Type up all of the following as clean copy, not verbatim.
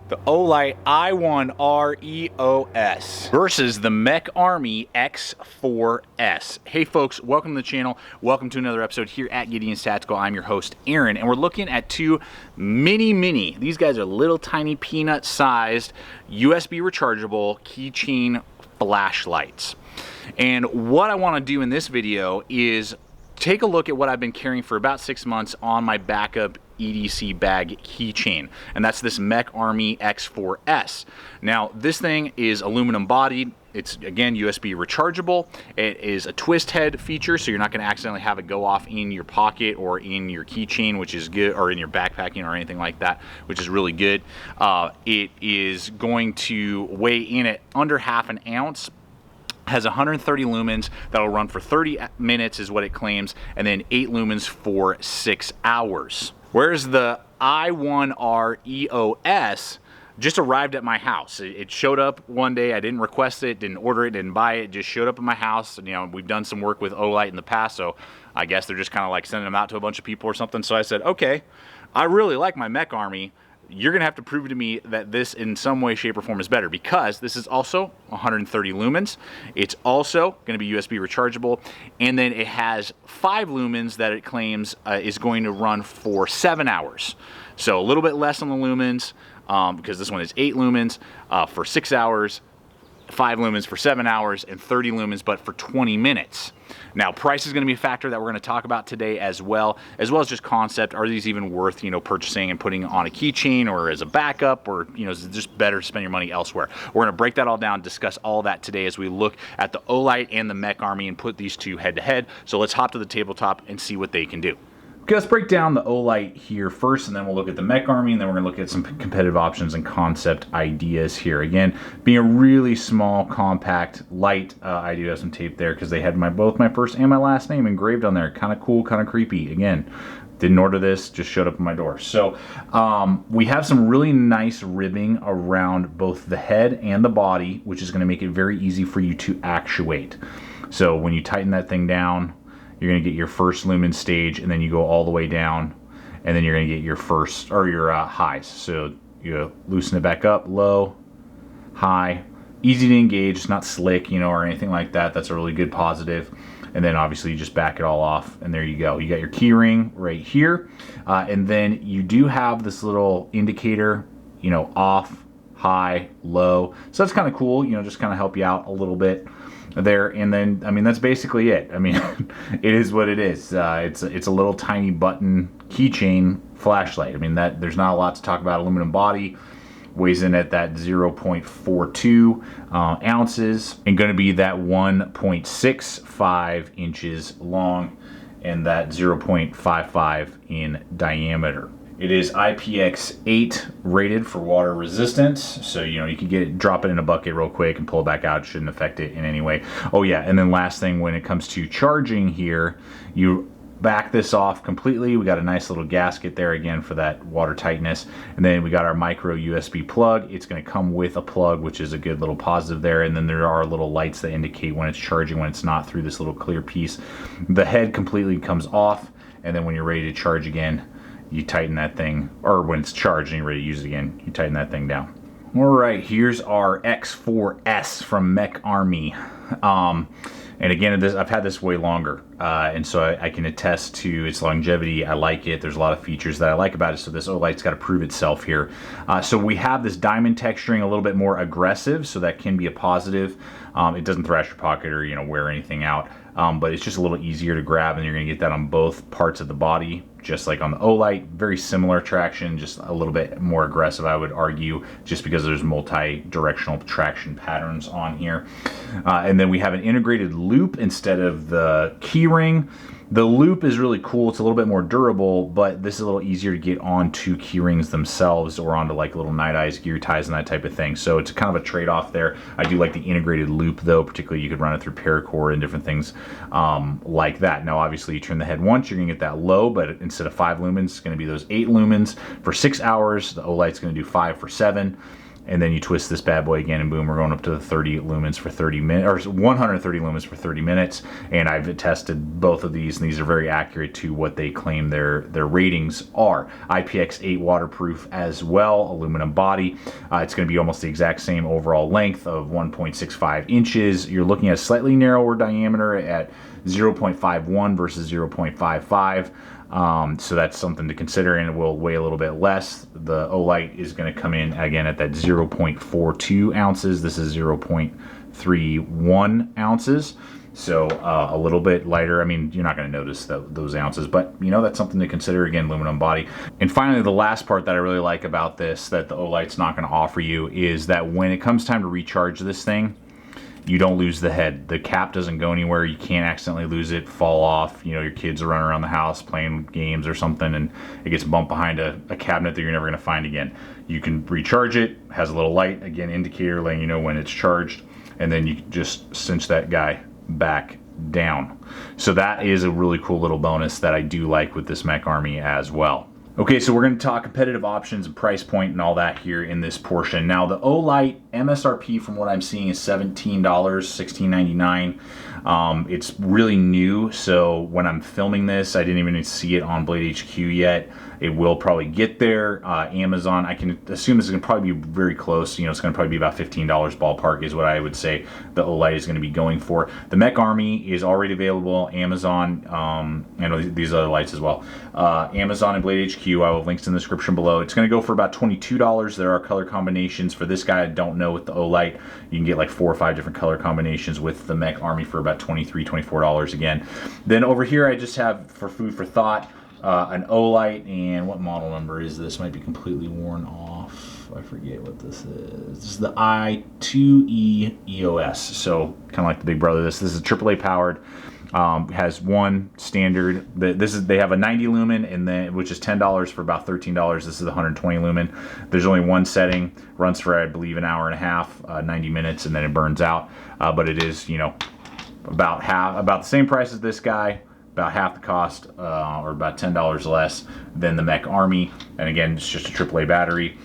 The Olight i1R EOS versus the MechArmy X4S. Hey folks, welcome to the channel. Welcome to another episode here at Gideon's Tactical. I'm your host, Aaron, and we're looking at two mini. These guys are little tiny peanut sized USB rechargeable keychain flashlights. And what I want to do in this video is take a look at what I've been carrying for about 6 months on my backup EDC bag keychain, and that's this MechArmy X4S. Now this thing is aluminum bodied. It's again USB rechargeable. It is a twist head feature, so you're not going to accidentally have it go off in your pocket or in your keychain, which is good, or in your backpacking or anything like that, which is really good. It is going to weigh in at under half an ounce. Has 130 lumens that'll run for 30 minutes is what it claims, and then 8 lumens for 6 hours. Whereas the i1R EOS just arrived at my house. It showed up one day. I didn't request it, didn't order it, didn't buy it. It just showed up at my house. And, you know, we've done some work with Olight in the past, so I guess they're just kind of like sending them out to a bunch of people or something. So I said, okay, I really like my MechArmy. You're gonna have to prove to me that this in some way, shape, or form is better, because this is also 130 lumens. It's also gonna be USB rechargeable, and then it has 5 lumens that it claims is going to run for 7 hours. So a little bit less on the lumens, because this one is 8 lumens for 6 hours, 5 lumens for 7 hours, and 30 lumens but for 20 minutes. Now price is going to be a factor that we're going to talk about today as well as just concept. Are these even worth, you know, purchasing and putting on a keychain or as a backup, or, you know, is it just better to spend your money elsewhere? We're going to break that all down, discuss all that today as we look at the Olight and the MechArmy and put these two head to head. So let's hop to the tabletop and see what they can do. Okay, let's break down the Olight here first, and then we'll look at the MechArmy, and then we're going to look at some competitive options and concept ideas here. Again, being a really small, compact, light, I do have some tape there because they had both my first and my last name engraved on there. Kind of cool, kind of creepy. Again, didn't order this, just showed up at my door. So we have some really nice ribbing around both the head and the body, which is going to make it very easy for you to actuate. So when you tighten that thing down, you're going to get your first lumen stage, and then you go all the way down, and then you're going to get your first, or your highs. So you loosen it back up, low, high, easy to engage. It's not slick, you know, or anything like that. That's a really good positive. And then obviously you just back it all off, and there you go. You got your key ring right here, and then you do have this little indicator, you know, off, high, low. So that's kind of cool, you know, just kind of help you out a little bit there. And then, I mean, that's basically it. I mean, it is what it is. It's a little tiny button keychain flashlight. I mean, that there's not a lot to talk about. Aluminum body, weighs in at that 0.42 ounces, and going to be that 1.65 inches long and that 0.55 in diameter. It is IPX8 rated for water resistance, so you know you can drop it in a bucket real quick and pull it back out. It shouldn't affect it in any way. Oh yeah, and then last thing, when it comes to charging here, you back this off completely. We got a nice little gasket there again for that water tightness, and then we got our micro USB plug. It's going to come with a plug, which is a good little positive there, and then there are little lights that indicate when it's charging, when it's not, through this little clear piece. The head completely comes off, and then when you're ready to charge again, you tighten that thing, or when it's charged and you're ready to use it again, you tighten that thing down. All right, here's our X4S from MechArmy. And again, I've had this way longer, and so I can attest to its longevity. I like it. There's a lot of features that I like about it, so this Olight's got to prove itself here. So we have this diamond texturing, a little bit more aggressive, so that can be a positive. It doesn't thrash your pocket or, you know, wear anything out, but it's just a little easier to grab, and you're going to get that on both parts of the body, just like on the Olight. Very similar traction, just a little bit more aggressive, I would argue, just because there's multi-directional traction patterns on here. And then we have an integrated loop instead of the key ring. The loop is really cool. It's a little bit more durable, but this is a little easier to get onto key rings themselves, or onto like little night eyes, gear ties, and that type of thing. So it's kind of a trade-off there. I do like the integrated loop though, particularly you could run it through paracord and different things like that. Now obviously you turn the head once, you're gonna get that low, but instead of 5 lumens, it's gonna be those 8 lumens for 6 hours. The Olight's gonna do 5 for 7. and then you twist this bad boy again, and boom, we're going up to the 30 lumens for 30 minutes, or 130 lumens for 30 minutes. And I've tested both of these, and these are very accurate to what they claim their ratings are. IPX8 waterproof as well, aluminum body. It's going to be almost the exact same overall length of 1.65 inches. You're looking at a slightly narrower diameter at 0.51 versus 0.55. So that's something to consider, and it will weigh a little bit less. The Olight is going to come in again at that 0.42 ounces. This is 0.31 ounces. So a little bit lighter. I mean, you're not going to notice those ounces, but you know, that's something to consider. Again, aluminum body. And finally, the last part that I really like about this that the Olight's not going to offer you is that when it comes time to recharge this thing, you don't lose the head. The cap doesn't go anywhere. You can't accidentally lose it, fall off. You know, your kids are running around the house playing games or something, and it gets bumped behind a cabinet that you're never going to find again. You can recharge it. Has a little light, again, indicator letting you know when it's charged, and then you just cinch that guy back down. So that is a really cool little bonus that I do like with this MechArmy as well. Okay, so we're going to talk competitive options and price point and all that here in this portion. Now, the Olight MSRP from what I'm seeing is $17, $16.99. It's really new, so when I'm filming this, I didn't even see it on Blade HQ yet. It will probably get there. Amazon, I can assume this is going to probably be very close. You know, it's going to probably be about $15 ballpark is what I would say the Olight is going to be going for. The MechArmy is already available. Amazon, I know these other lights as well. Amazon and Blade HQ, I will have links in the description below. It's going to go for about $22. There are color combinations. For this guy, I don't know with the Olight. You can get like 4 or 5 different color combinations with the MechArmy for about $23, $24 again. Then over here, I just have for food for thought. An Olight, and what model number is this? Might be completely worn off. I forget what this is. This is the i2E EOS, so kind of like the big brother. This is AAA powered. Has one standard. They have a 90 lumen, and then which is $10 for about $13. This is the 120 lumen. There's only one setting. Runs for I believe an hour and a half, 90 minutes, and then it burns out. But it is, you know, about the same price as this guy. About half the cost, or about $10 less than the MechArmy. And again, it's just a AAA battery.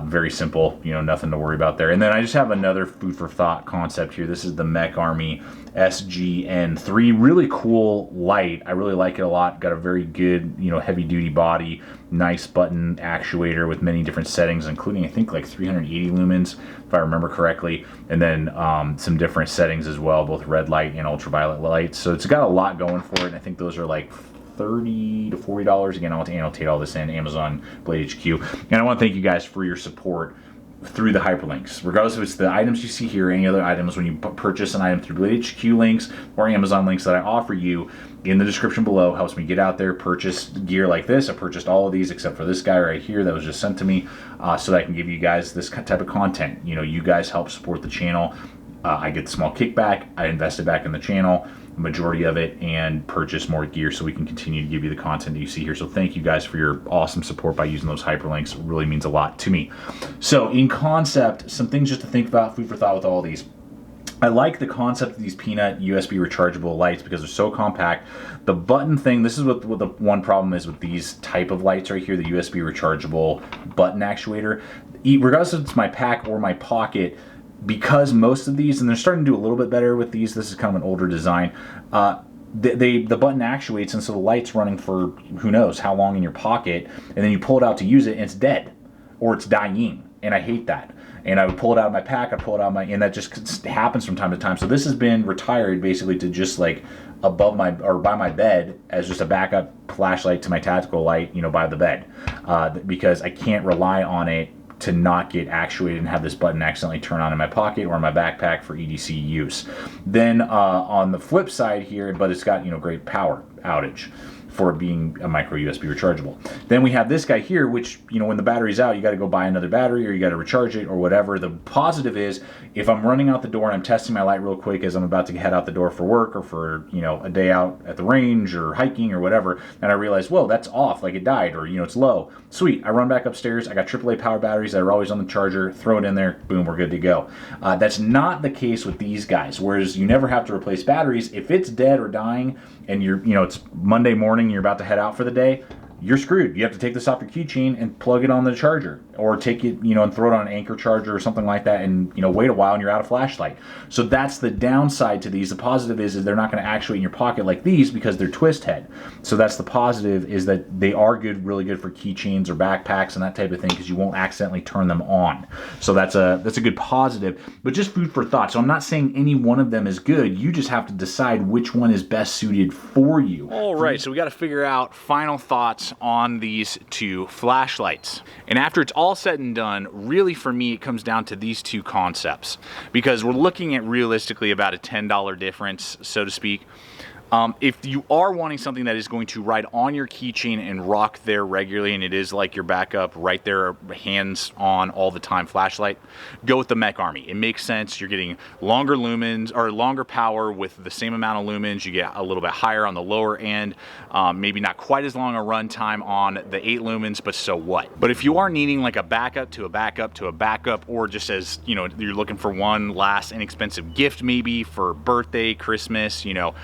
Very simple, you know, nothing to worry about there. And then I just have another food for thought concept here. This is the MechArmy SGN3. Really cool light. I really like it a lot. Got a very good, you know, heavy duty body. Nice button actuator with many different settings, including I think like 380 lumens, if I remember correctly. And then some different settings as well, both red light and ultraviolet lights. So it's got a lot going for it. And I think those are like $30 to $40. Again, I'll annotate all this in Amazon, Blade HQ. And I want to thank you guys for your support through the hyperlinks. Regardless if it's the items you see here or any other items, when you purchase an item through Blade HQ links or Amazon links that I offer you in the description below, helps me get out there, purchase gear like this. I purchased all of these except for this guy right here that was just sent to me, so that I can give you guys this type of content. You know, you guys help support the channel. I get the small kickback. I invest it back in the channel, majority of it, and purchase more gear so we can continue to give you the content that you see here. So thank you guys for your awesome support by using those hyperlinks. It really means a lot to me. So in concept, some things just to think about, food for thought with all these. I like the concept of these peanut USB rechargeable lights because they're so compact. The button thing, this is what the one problem is with these type of lights right here, the USB rechargeable button actuator. Regardless if it's my pack or my pocket, because most of these, and they're starting to do a little bit better with these, this is kind of an older design, the button actuates, and so the light's running for who knows how long in your pocket, and then you pull it out to use it and it's dead or it's dying, and I hate that. And I would pull it out of my pack, I pull it out of my, and that just happens from time to time. So this has been retired basically to just like above my, or by my bed as just a backup flashlight to my tactical light, you know, by the bed, because I can't rely on it to not get actuated and have this button accidentally turn on in my pocket or in my backpack for EDC use. Then on the flip side here, but it's got, you know, great power outage for being a micro USB rechargeable. Then we have this guy here, which, you know, when the battery's out, you got to go buy another battery or you got to recharge it or whatever. The positive is if I'm running out the door and I'm testing my light real quick as I'm about to head out the door for work or for, you know, a day out at the range or hiking or whatever, and I realize, whoa, that's off, like it died, or, you know, it's low. Sweet, I run back upstairs, I got AAA power batteries that are always on the charger, throw it in there, boom, we're good to go. That's not the case with these guys, whereas you never have to replace batteries. If it's dead or dying and you're, you know, it's Monday morning, you're about to head out for the day, you're screwed. You have to take this off your keychain and plug it on the charger, or take it, you know, and throw it on an anchor charger or something like that, and, you know, wait a while and you're out of flashlight. So that's the downside to these. The positive is they're not going to actuate in your pocket like these because they're twist head. So that's the positive, is that they are good, really good for keychains or backpacks and that type of thing, because you won't accidentally turn them on. So that's a good positive, but just food for thought. So I'm not saying any one of them is good. You just have to decide which one is best suited for you. All right, so we got to figure out final thoughts on these two flashlights. And after it's all said and done, really for me, it comes down to these two concepts, because we're looking at realistically about a $10 difference, so to speak. If you are wanting something that is going to ride on your keychain and rock there regularly, and it is like your backup, right there, hands on all the time flashlight, go with the MechArmy. It makes sense. You're getting longer lumens, or longer power with the same amount of lumens. You get a little bit higher on the lower end, maybe not quite as long a run time on the 8 lumens, but so what? But if you are needing like a backup to a backup to a backup, or just as, you know, you're looking for one last inexpensive gift maybe for birthday, Christmas, you know,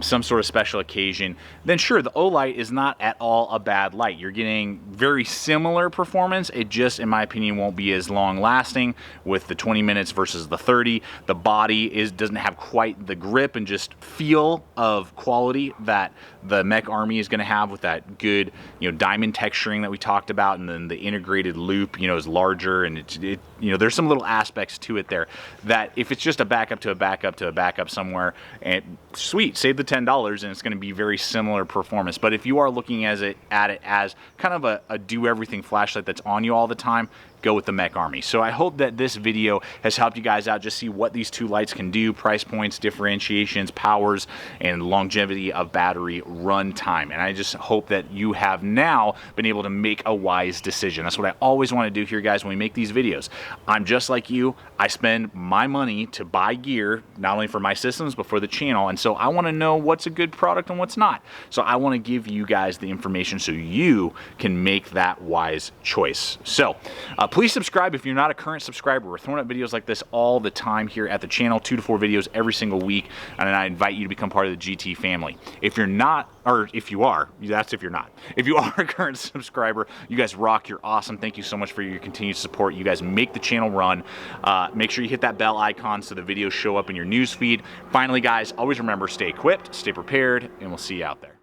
some sort of special occasion, then sure, the Olight is not at all a bad light. You're getting very similar performance. It just, in my opinion, won't be as long lasting with the 20 minutes versus the 30. The body doesn't have quite the grip and just feel of quality that the MechArmy is going to have, with that good, you know, diamond texturing that we talked about, and then the integrated loop, you know, is larger, and it you know, there's some little aspects to it there that if it's just a backup to a backup to a backup somewhere, and sweet, save the $10 and it's going to be very similar performance. But if you are looking at it as kind of a do-everything flashlight that's on you all the time, go with the MechArmy. So I hope that this video has helped you guys out, just see what these two lights can do, price points, differentiations, powers, and longevity of battery run time. And I just hope that you have now been able to make a wise decision. That's what I always want to do here, guys, when we make these videos. I'm just like you. I spend my money to buy gear, not only for my systems, but for the channel. And so I want to know what's a good product and what's not. So I want to give you guys the information so you can make that wise choice. So please subscribe if you're not a current subscriber. We're throwing up videos like this all the time here at the channel, 2 to 4 videos every single week, and I invite you to become part of the GT family. If you're not, or if you are, that's if you're not. If you are a current subscriber, you guys rock, you're awesome. Thank you so much for your continued support. You guys make the channel run. Make sure you hit that bell icon so the videos show up in your news feed. Finally, guys, always remember, stay equipped, stay prepared, and we'll see you out there.